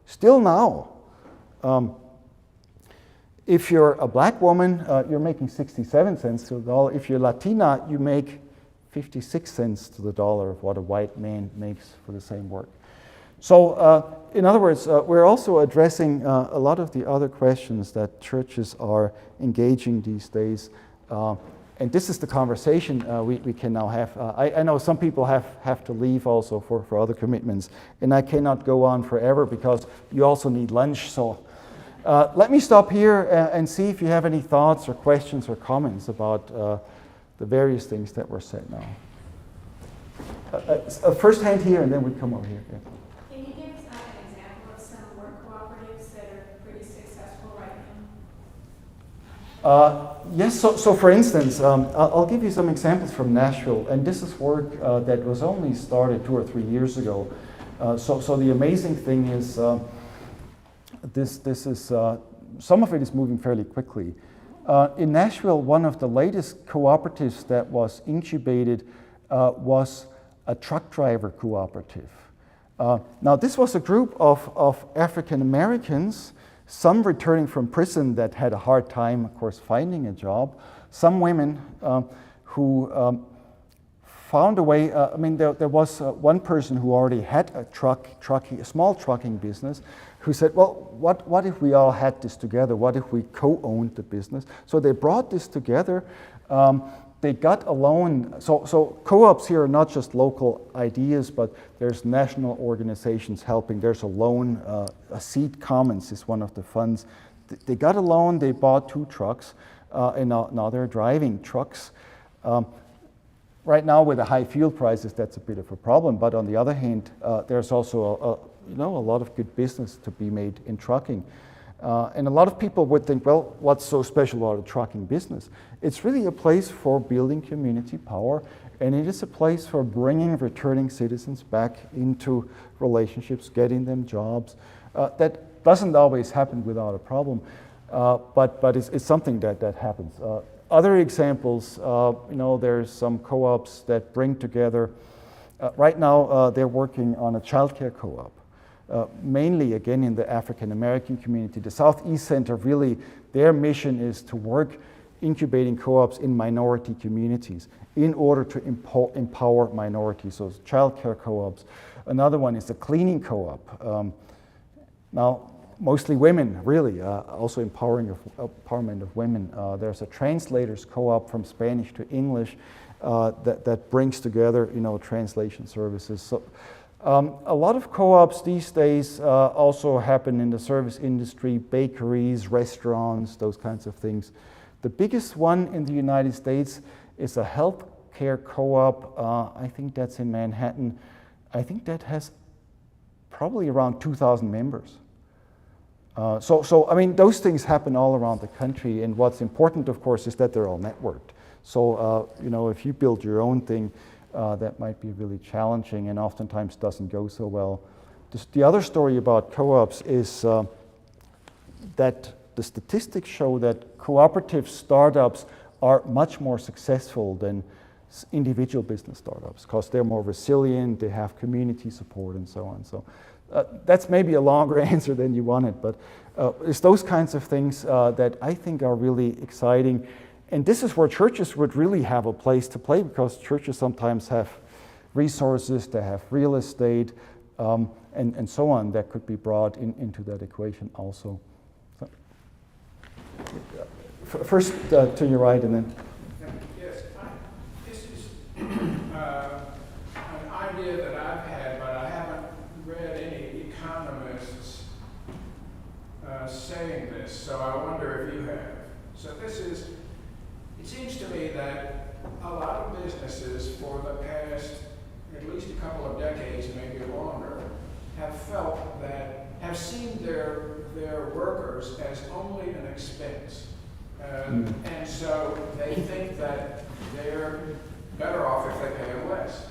Still now. If you're a black woman, you're making 67 cents to the dollar. If you're Latina, you make 56 cents to the dollar of what a white man makes for the same work. So, in other words, we're also addressing a lot of the other questions that churches are engaging these days. And this is the conversation we can now have. I know some people have to leave also for other commitments, and I cannot go on forever because you also need lunch. So let me stop here and see if you have any thoughts or questions or comments about the various things that were said now. First hand here, and then we come over here. Yeah. Can you give us an example of some work cooperatives that are pretty successful right now? Yes, so for instance, I'll give you some examples from Nashville, and this is work that was only started 2 or 3 years ago. So the amazing thing is this is, some of it is moving fairly quickly. In Nashville, one of the latest cooperatives that was incubated was a truck driver cooperative. Now this was a group of African Americans, some returning from prison that had a hard time, of course, finding a job, some women who found a way. I mean, there was one person who already had a small trucking business, who said, well, what if we all had this together? What if we co-owned the business? So they brought this together. They got a loan. So co-ops here are not just local ideas, but there's national organizations helping. There's a loan. A Seed Commons is one of the funds. They got a loan. They bought 2 trucks, and now they're driving trucks. Right now, with the high fuel prices, that's a bit of a problem. But on the other hand, there's also a lot of good business to be made in trucking. And a lot of people would think, well, what's so special about a trucking business? It's really a place for building community power, and it is a place for bringing returning citizens back into relationships, getting them jobs. That doesn't always happen without a problem, but it's something that happens. Other examples, there's some co-ops that bring together. Right now, they're working on a childcare co-op. Mainly, again, in the African American community. The Southeast Center, really, their mission is to work incubating co-ops in minority communities in order to empower minorities, so childcare co-ops. Another one is a cleaning co-op. Now, mostly women, really, also empowerment of women. There's a translators co-op from Spanish to English that brings together, translation services. So, a lot of co-ops these days also happen in the service industry, bakeries, restaurants, those kinds of things. The biggest one in the United States is a healthcare co-op. I think that's in Manhattan. I think that has probably around 2,000 members. So I mean, those things happen all around the country, and what's important, of course, is that they're all networked. So, if you build your own thing, that might be really challenging and oftentimes doesn't go so well. The other story about co-ops is that the statistics show that cooperative startups are much more successful than individual business startups because they're more resilient, they have community support and so on. So that's maybe a longer answer than you wanted, but it's those kinds of things that I think are really exciting. And this is where churches would really have a place to play because churches sometimes have resources, they have real estate, and so on that could be brought into that equation also. So, first to your right and then. Yes, this is an idea that I've had, but I haven't read any economists saying this, so I wonder if you have. So it seems to me that a lot of businesses for the past at least a couple of decades, maybe longer, have seen their workers as only an expense. And so they think that they're better off if they pay them less.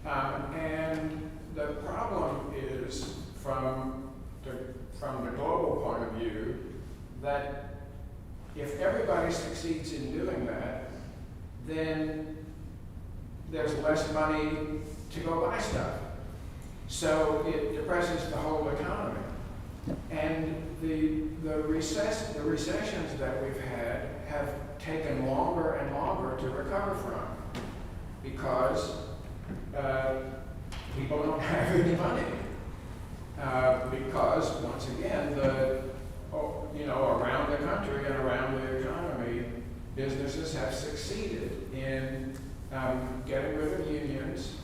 And the problem is, from the global point of view, that if everybody succeeds in doing that, then there's less money to go buy stuff. So it depresses the whole economy. And the recessions that we've had have taken longer and longer to recover from because people don't have any money. Because once again, around the country and around the economy, businesses have succeeded in getting rid of unions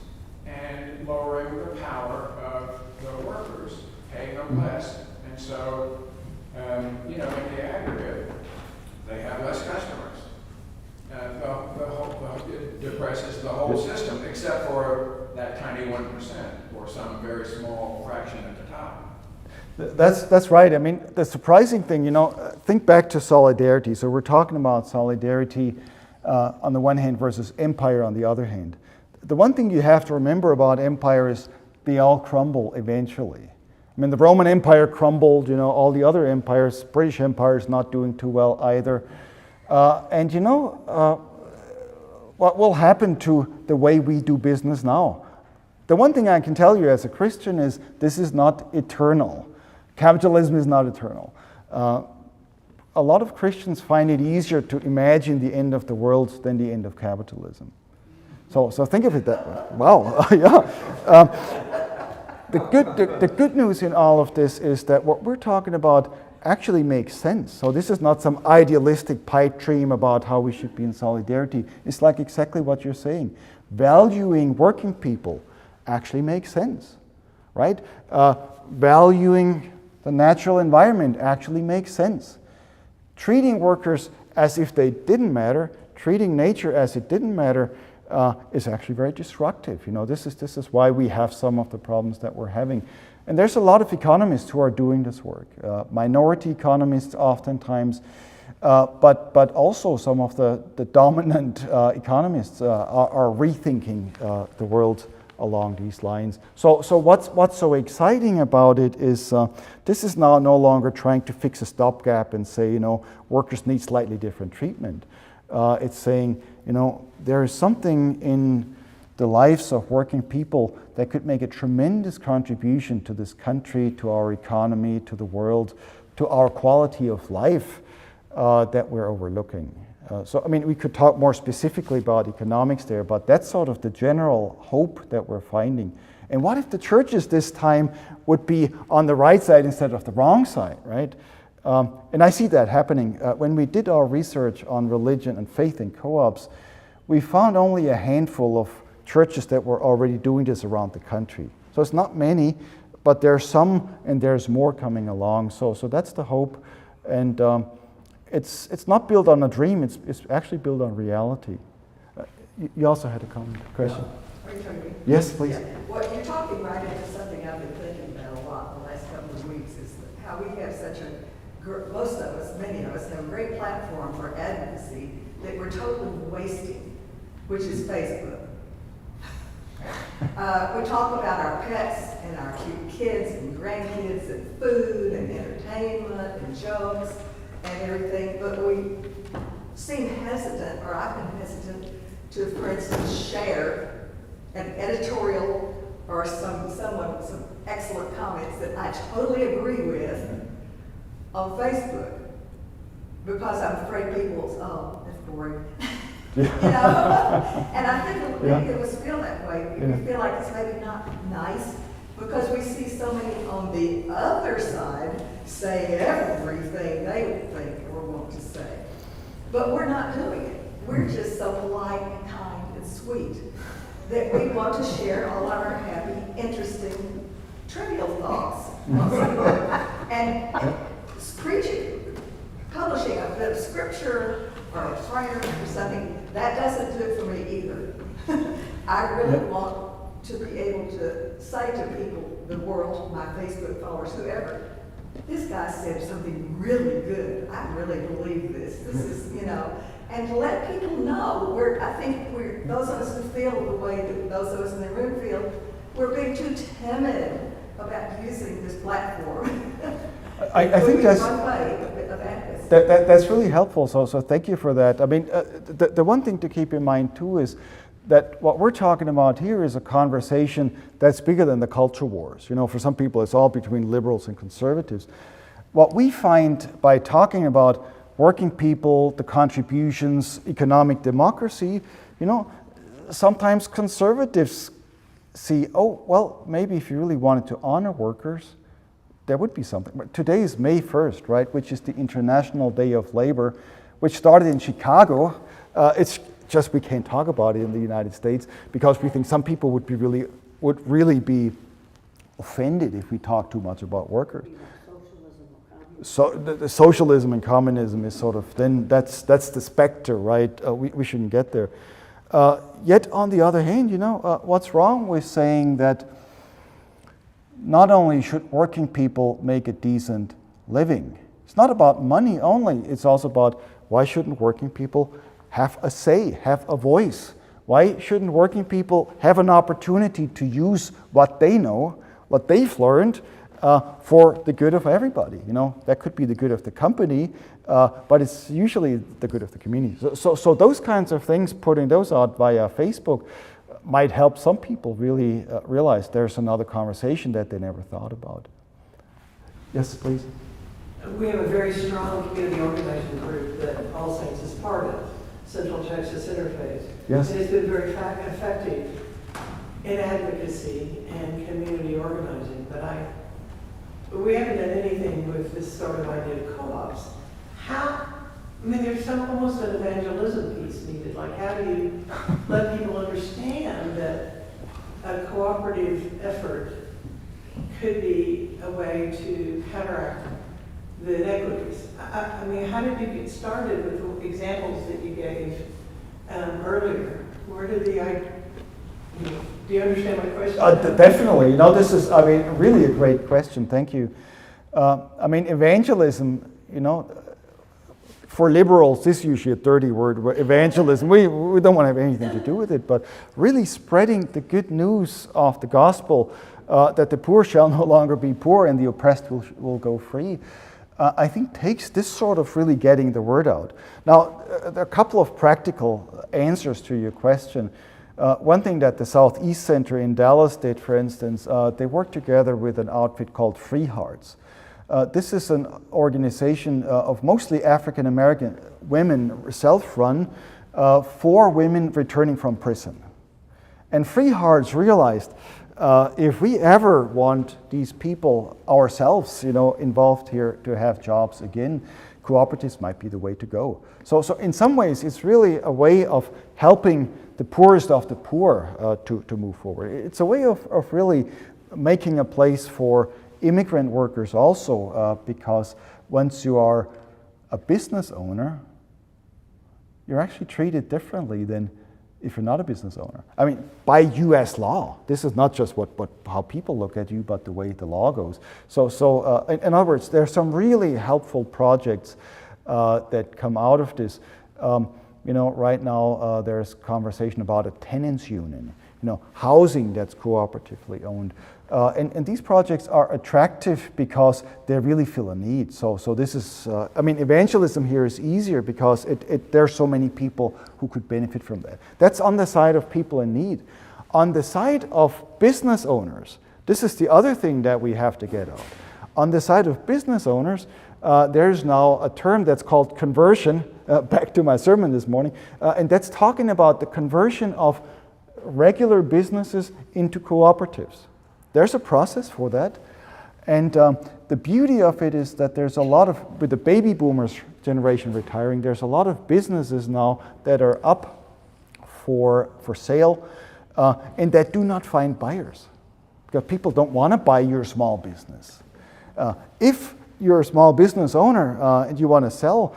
and lowering the power of the workers, paying them less. And so, in the aggregate, they have less customers. It depresses the whole system, except for that tiny 1% or some very small fraction at the top. That's right. I mean, the surprising thing, think back to solidarity. So we're talking about solidarity on the one hand versus empire on the other hand. The one thing you have to remember about empire is they all crumble eventually. I mean, the Roman Empire crumbled, all the other empires, British Empire is not doing too well either. What will happen to the way we do business now? The one thing I can tell you as a Christian is this is not eternal. Capitalism is not eternal. A lot of Christians find it easier to imagine the end of the world than the end of capitalism. So think of it that way. Wow, yeah. The good news in all of this is that what we're talking about actually makes sense. So this is not some idealistic pipe dream about how we should be in solidarity. It's like exactly what you're saying. Valuing working people actually makes sense, right? Valuing the natural environment actually makes sense. Treating workers as if they didn't matter, treating nature as it didn't matter, is actually very destructive. This is why we have some of the problems that we're having. And there's a lot of economists who are doing this work. Minority economists oftentimes, but also some of the dominant economists are rethinking the world along these lines. So what's so exciting about it is this is now no longer trying to fix a stopgap and say, workers need slightly different treatment. It's saying, there is something in the lives of working people that could make a tremendous contribution to this country, to our economy, to the world, to our quality of life that we're overlooking. We could talk more specifically about economics there, but that's sort of the general hope that we're finding. And what if the churches this time would be on the right side instead of the wrong side, right? And I see that happening. When we did our research on religion and faith in co-ops, we found only a handful of churches that were already doing this around the country. So it's not many, but there's some and there's more coming along. So that's the hope. And it's not built on a dream, it's actually built on reality. You also had a comment, question? Are you talking? Yes, please. Yeah. Well, you're talking right into something I've been thinking about a lot the last couple of weeks, is how we have such a, most of us, many of us, have a great platform for advocacy, that we're totally wasting, which is Facebook. We talk about our pets and our cute kids and grandkids and food and entertainment and jokes and everything, but we seem hesitant, or I've been hesitant, to, for instance, share an editorial or some excellent comments that I totally agree with on Facebook, because I'm afraid people will, oh, that's boring. You know? And I think maybe it was feel that way. We feel like it's maybe not nice because we see so many on the other side say everything they would think or want to say. But we're not doing it. We're just so polite and kind and sweet that we want to share all our happy, interesting, trivial thoughts. And preaching, publishing a scripture or a prayer or something, that doesn't do it for me either. I really want to be able to say to people, the world, my Facebook followers, whoever, this guy said something really good. I really believe this. This is, you know, and to let people know, I think those of us who feel the way that those of us in the room feel, we're being too timid about using this platform. I think that's really helpful. So thank you for that. I mean, the one thing to keep in mind too is that what we're talking about here is a conversation that's bigger than the culture wars. You know, for some people, it's all between liberals and conservatives. What we find by talking about working people, the contributions, economic democracy, you know, sometimes conservatives see, oh, well, maybe if you really wanted to honor workers, there would be something. But today is May 1st, right, which is the International Day of Labor, which started in Chicago. It's just we can't talk about it in the United States because we think some people would really be offended if we talk too much about workers. So the socialism and communism is sort of, then that's the specter, right? We shouldn't get there. Yet on the other hand, you know, what's wrong with saying that not only should working people make a decent living, it's not about money only, it's also about why shouldn't working people have a say, have a voice? Why shouldn't working people have an opportunity to use what they know, what they've learned, for the good of everybody? You know, that could be the good of the company, but it's usually the good of the community. So those kinds of things, putting those out via Facebook, might help some people really realize there's another conversation that they never thought about. Yes, please. We have a very strong community organizing group that All Saints is part of, Central Texas Interfaith. Yes. And it's been very effective in advocacy and community organizing, but we haven't done anything with this sort of idea of co-ops. I mean, there's almost an evangelism piece needed. Like, how do you let people understand that a cooperative effort could be a way to counteract the inequities? I mean, how did you get started with the examples that you gave earlier? Where did do you understand my question? Definitely. You know, this is, I mean, really a great question. Thank you. I mean, evangelism, you know, for liberals, this is usually a dirty word, evangelism. We don't want to have anything to do with it, but really spreading the good news of the gospel, that the poor shall no longer be poor and the oppressed will go free, I think takes this sort of really getting the word out. Now, there are a couple of practical answers to your question. One thing that the Southeast Center in Dallas did, for instance, they worked together with an outfit called Free Hearts. This is an organization of mostly African American women, self-run, for women returning from prison. And Free Hearts realized if we ever want these people ourselves, you know, involved here to have jobs again, cooperatives might be the way to go. So in some ways, it's really a way of helping the poorest of the poor to move forward. It's a way of really making a place for immigrant workers also, because once you are a business owner, you're actually treated differently than if you're not a business owner. I mean, by US law. This is not just how people look at you, but the way the law goes. So in other words, there are some really helpful projects that come out of this. Right now there's conversation about a tenants union, housing that's cooperatively owned. And these projects are attractive because they really fill a need. So this is, evangelism here is easier because there are so many people who could benefit from that. That's on the side of people in need. On the side of business owners, this is the other thing that we have to get out. On the side of business owners, there's now a term that's called conversion, back to my sermon this morning, and that's talking about the conversion of regular businesses into cooperatives. There's a process for that, and the beauty of it is that there's a lot of, with the baby boomers generation retiring, there's a lot of businesses now that are up for sale and that do not find buyers because people don't want to buy your small business. If you're a small business owner and you want to sell,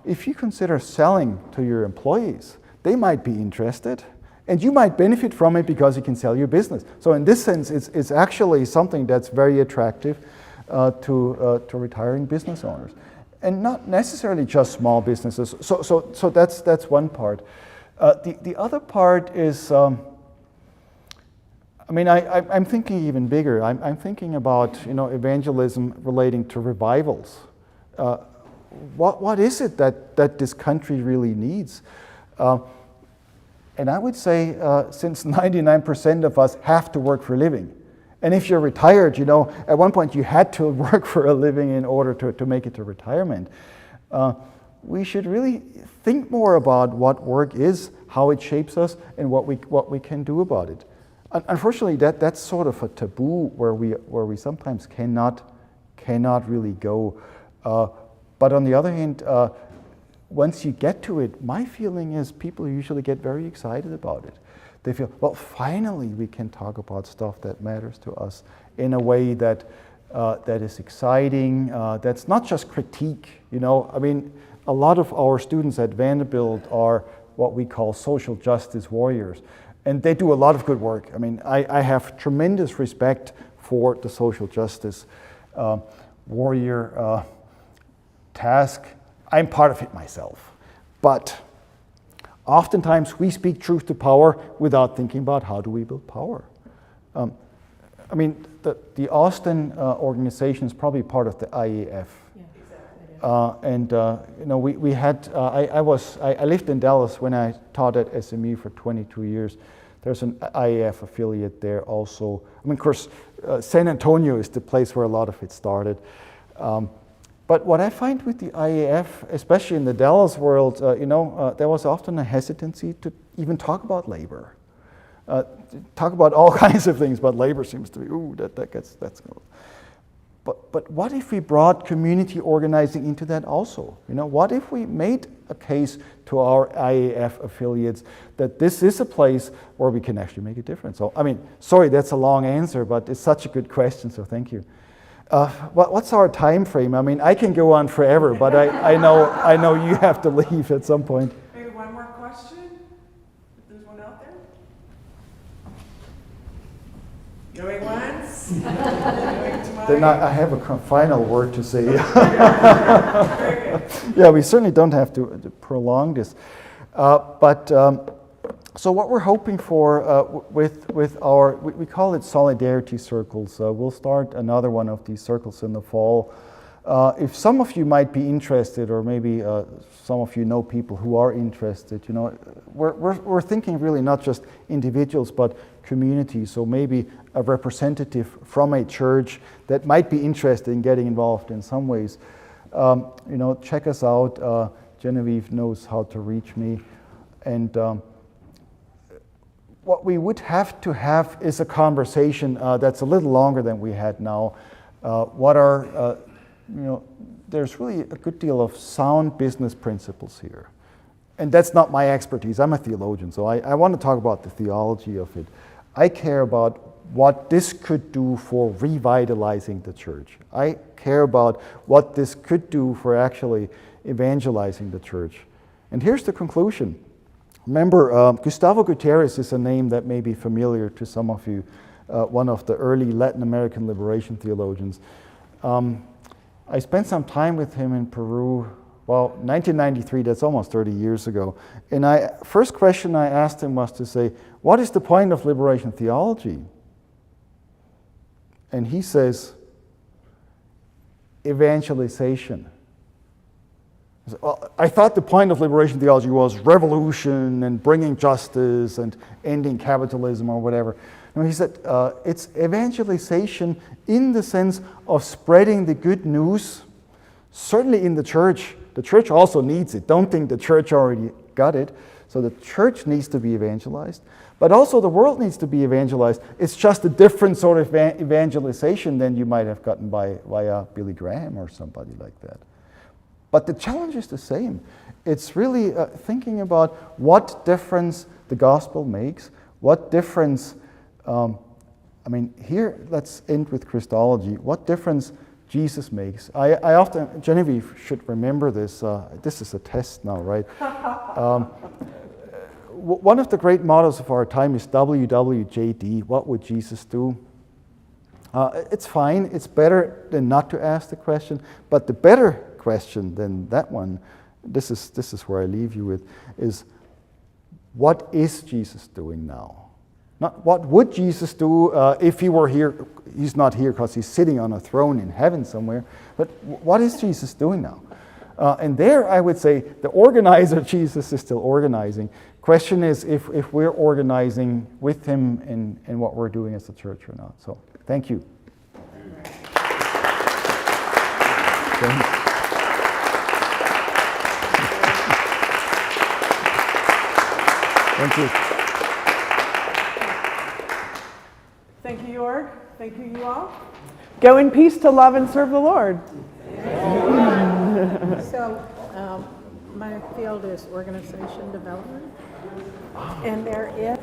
if you consider selling to your employees, they might be interested. And you might benefit from it because you can sell your business. So in this sense, it's actually something that's very attractive to retiring business owners. And not necessarily just small businesses. So that's one part. The other part is, I'm thinking even bigger. I'm thinking about evangelism relating to revivals. What is it that this country really needs? And I would say since 99% of us have to work for a living. And if you're retired, at one point you had to work for a living in order to make it to retirement. We should really think more about what work is, how it shapes us, and what we can do about it. Unfortunately, that's sort of a taboo where we sometimes cannot really go. But on the other hand, once you get to it, my feeling is people usually get very excited about it. They feel, well, finally we can talk about stuff that matters to us in a way that is exciting, that's not just critique. A lot of our students at Vanderbilt are what we call social justice warriors, and they do a lot of good work. I have tremendous respect for the social justice warrior task. I'm part of it myself, but oftentimes we speak truth to power without thinking about how do we build power. The Austin organization is probably part of the IAF. We had. I lived in Dallas when I taught at SMU for 22 years. There's an IAF affiliate there also. Of course, San Antonio is the place where a lot of it started. But what I find with the IAF, especially in the Dallas world, there was often a hesitancy to even talk about labor. Talk about all kinds of things, but labor seems to be, that's. But what if we brought community organizing into that also? What if we made a case to our IAF affiliates that this is a place where we can actually make a difference? So, sorry, that's a long answer, but it's such a good question, so thank you. What's our time frame? I can go on forever, but I know you have to leave at some point. Maybe one more question? If there's one out there? Going once? Going twice? Then I have a final word to say. Very good. Yeah, we certainly don't have to prolong this. So what we're hoping for with our, we call it solidarity circles. We'll start another one of these circles in the fall. If some of you might be interested, or maybe some of you know people who are interested, we're thinking really not just individuals, but communities. So maybe a representative from a church that might be interested in getting involved in some ways. Check us out. Genevieve knows how to reach me. And what we would have to have is a conversation that's a little longer than we had now. There's really a good deal of sound business principles here. And that's not my expertise. I'm a theologian, so I want to talk about the theology of it. I care about what this could do for revitalizing the church. I care about what this could do for actually evangelizing the church. And here's the conclusion. Remember, Gustavo Gutierrez is a name that may be familiar to some of you, one of the early Latin American liberation theologians. I spent some time with him in Peru Well, 1993, that's almost 30 years ago. And first question I asked him was to say, what is the point of liberation theology? And he says, evangelization. Well, I thought the point of liberation theology was revolution and bringing justice and ending capitalism or whatever. No, he said it's evangelization in the sense of spreading the good news, certainly in the church. The church also needs it. Don't think the church already got it. So the church needs to be evangelized. But also the world needs to be evangelized. It's just a different sort of evangelization than you might have gotten via Billy Graham or somebody like that. But the challenge is the same. It's really thinking about what difference the gospel makes, what difference, here let's end with Christology, what difference Jesus makes. I often, Genevieve should remember this, this is a test now, right? One of the great mottos of our time is WWJD, what would Jesus do? It's fine, it's better than not to ask the question, but the better question than that one, this is where I leave you with, is what is Jesus doing now? Not what would Jesus do if he were here. He's not here because he's sitting on a throne in heaven somewhere, but what is Jesus doing now? And there I would say the organizer Jesus is still organizing. Question is if we're organizing with him in what we're doing as a church or not. So thank you. Thanks. Thank you. Thank you, Joerg. Thank you, you all. Go in peace to love and serve the Lord. So, my field is organization development, and there is